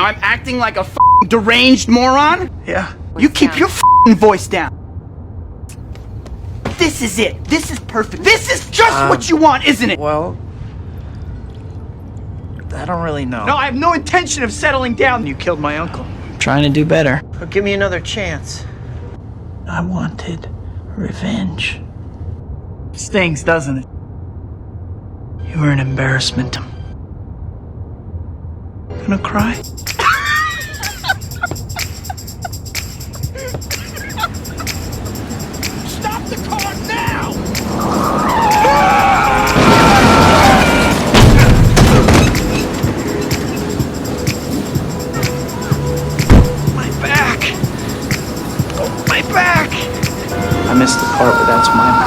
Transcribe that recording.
Now I'm acting like a f***ing deranged moron? Yeah. You keep your f***ing voice down. This is it. This is perfect. This is just what you want, isn't it? Well, I don't really know. No, I have no intention of settling down. You killed my uncle. Trying to do better. But give me another chance. I wanted revenge. Stings, doesn't it? You were an embarrassment. Gonna cry? Stop the car now! My back! Oh, my back! I missed the part where that's my